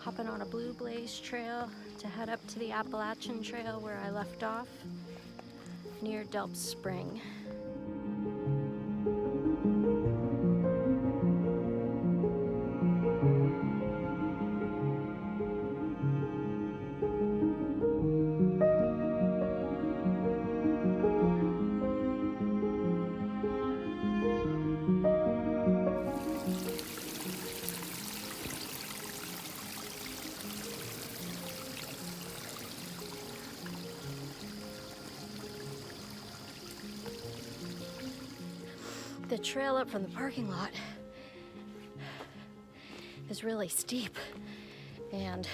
Hopping on a Blue Blaze trail to head up to the Appalachian Trail where I left off near Delps Spring. The trail up from the parking lot is really steep, and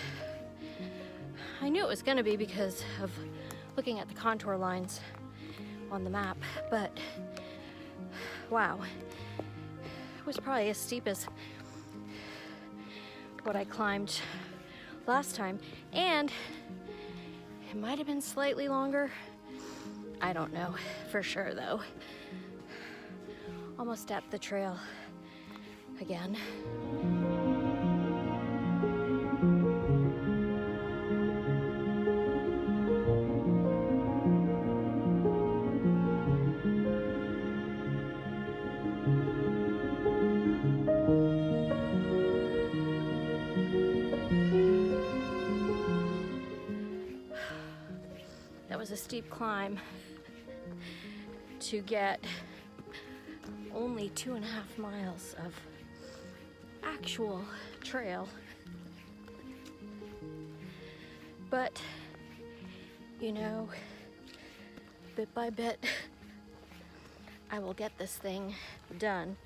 I knew it was gonna be because of looking at the contour lines on the map, but wow, it was probably as steep as what I climbed last time, and it might have been slightly longer. I don't know for sure though. Almost at the trail again. That was a steep climb to get only 2.5 miles of actual trail. But, you know, bit by bit, I will get this thing done.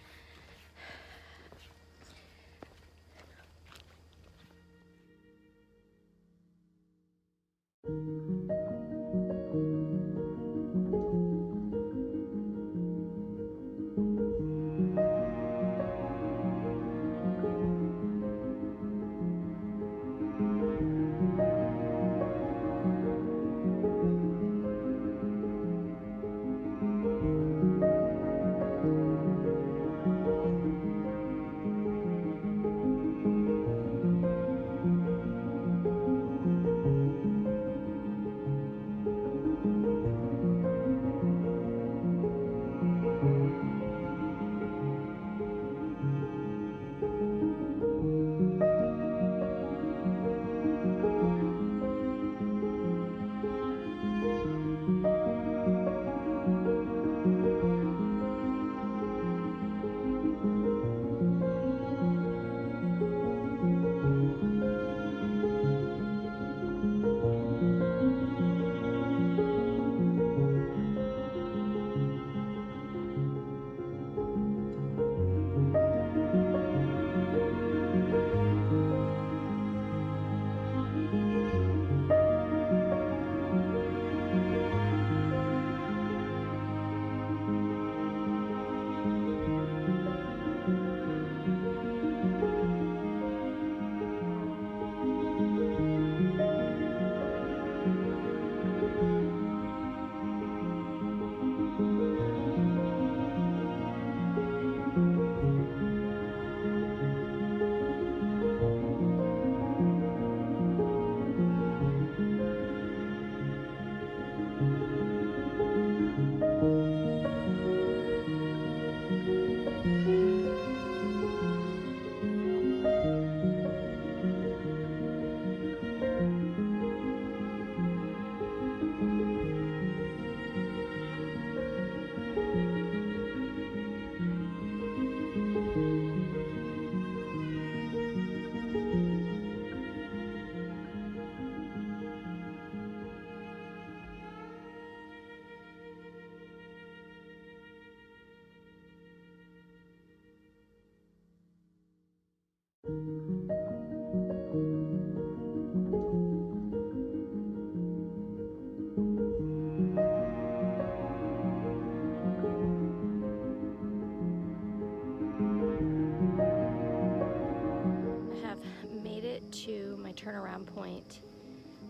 Turnaround point.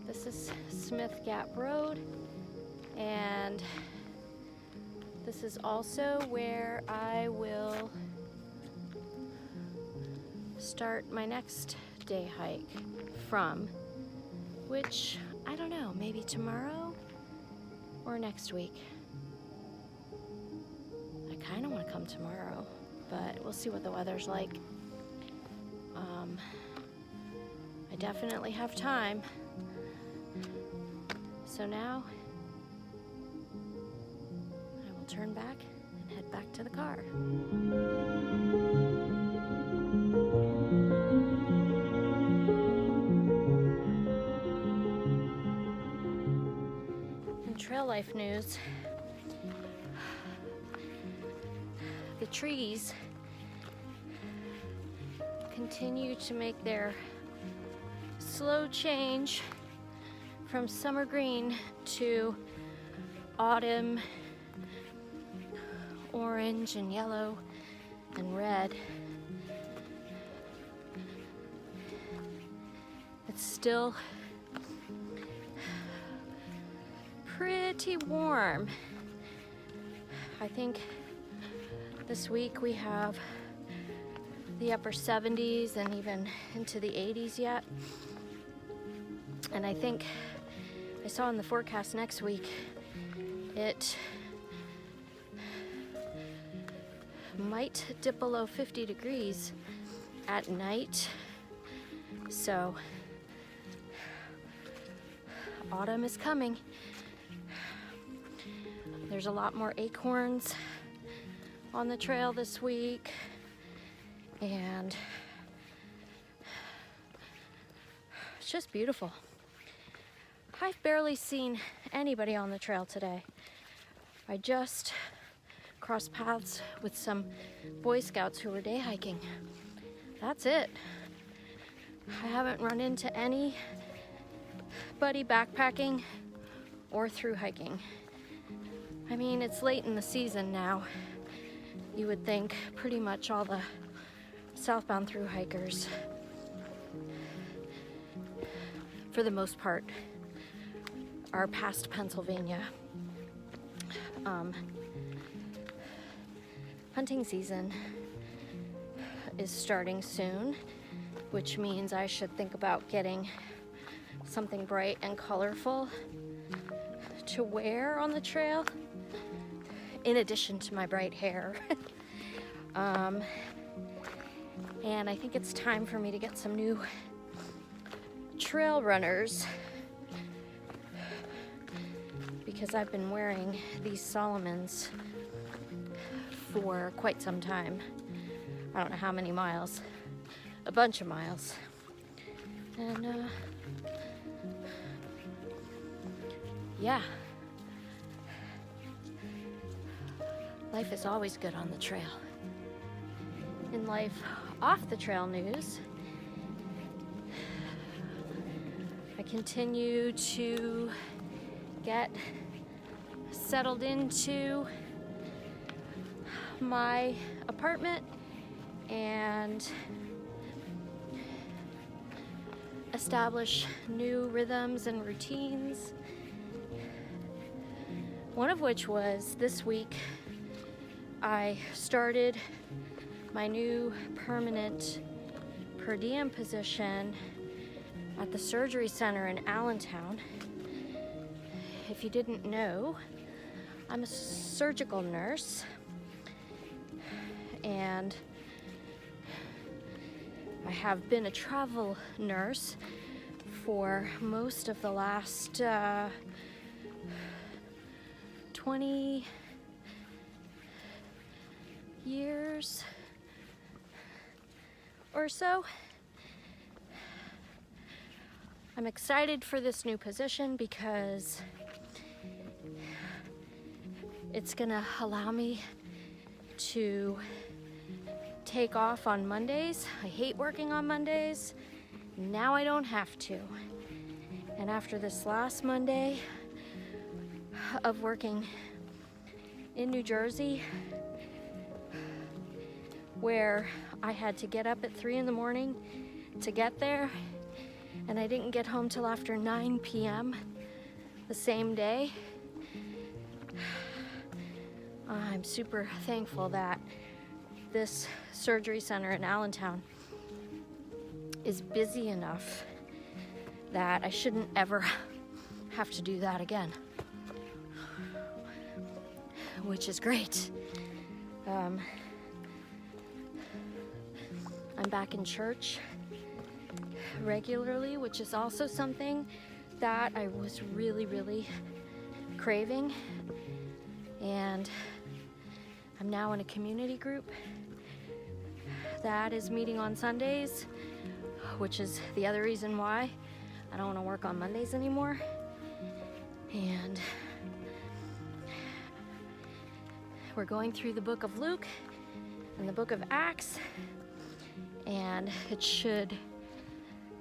This is Smith Gap Road, and this is also where I will start my next day hike from, which I don't know, maybe tomorrow or next week. I kind of want to come tomorrow, but we'll see what the weather's like. I definitely have time. So now I will turn back and head back to the car. In trail life news, the trees continue to make their slow change from summer green to autumn orange and yellow and red. It's still pretty warm. I think this week we have the upper 70s and even into the 80s yet. And I think I saw in the forecast next week it might dip below 50 degrees at night. So autumn is coming. There's a lot more acorns on the trail this week, and it's just beautiful. I've barely seen anybody on the trail today. I just crossed paths with some Boy Scouts who were day hiking. That's it. I haven't run into anybody backpacking or through hiking. I mean, it's late in the season now. You would think pretty much all the southbound through hikers, for the most part, are past Pennsylvania. Hunting season is starting soon, which means I should think about getting something bright and colorful to wear on the trail, in addition to my bright hair. And I think it's time for me to get some new trail runners, because I've been wearing these Solomons for quite some time. I don't know how many miles, a bunch of miles. And yeah, life is always good on the trail. In life off the trail news, I continue to get settled into my apartment and establish new rhythms and routines. One of which was this week, I started my new permanent per diem position at the surgery center in Allentown. If you didn't know, I'm a surgical nurse, and I have been a travel nurse for most of the last 20 years or so. I'm excited for this new position because it's gonna allow me to take off on Mondays. I hate working on Mondays. Now I don't have to. And after this last Monday of working in New Jersey, where I had to get up at 3 in the morning to get there, and I didn't get home till after 9 p.m. the same day, I'm super thankful that this surgery center in Allentown is busy enough that I shouldn't ever have to do that again, which is great. I'm back in church regularly, which is also something that I was really craving. And I'm now in a community group that is meeting on Sundays, which is the other reason why I don't want to work on Mondays anymore. And we're going through the book of Luke and the book of Acts, and it should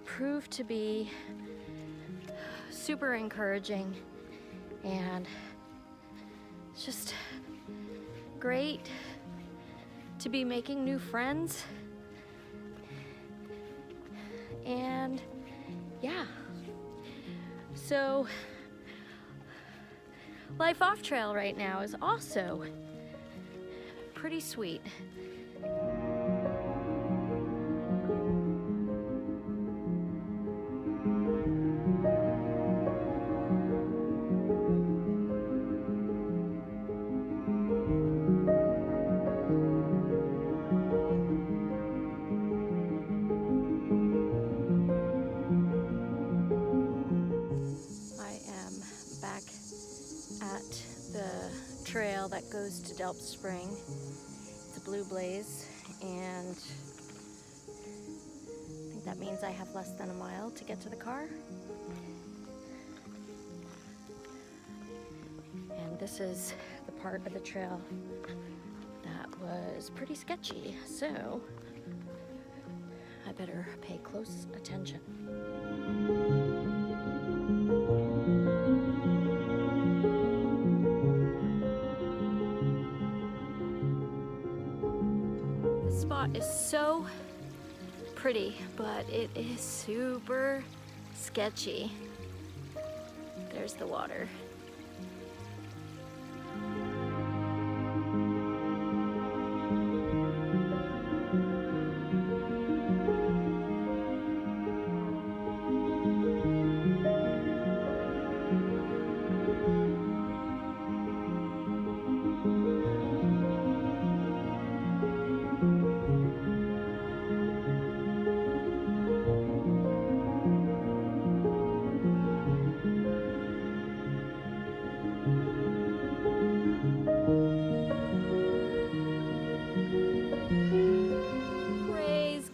prove to be super encouraging, and it's just great to be making new friends. And yeah, so life off trail right now is also pretty sweet. Trail that goes to Delps Spring. It's a blue blaze, and I think that means I have less than a mile to get to the car. And this is the part of the trail that was pretty sketchy, so I better pay close attention. Spot is so pretty, but it is super sketchy. There's the water.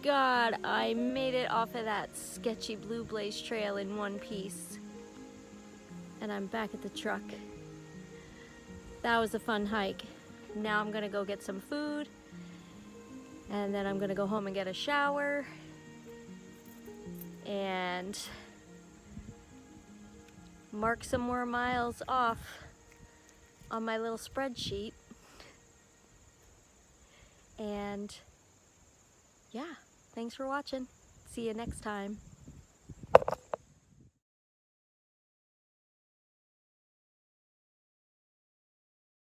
God, I made it off of that sketchy blue blaze trail in one piece. And I'm back at the truck. That was a fun hike. Now I'm gonna go get some food, and then I'm gonna go home and get a shower and mark some more miles off on my little spreadsheet. And yeah. Thanks for watching. See you next time.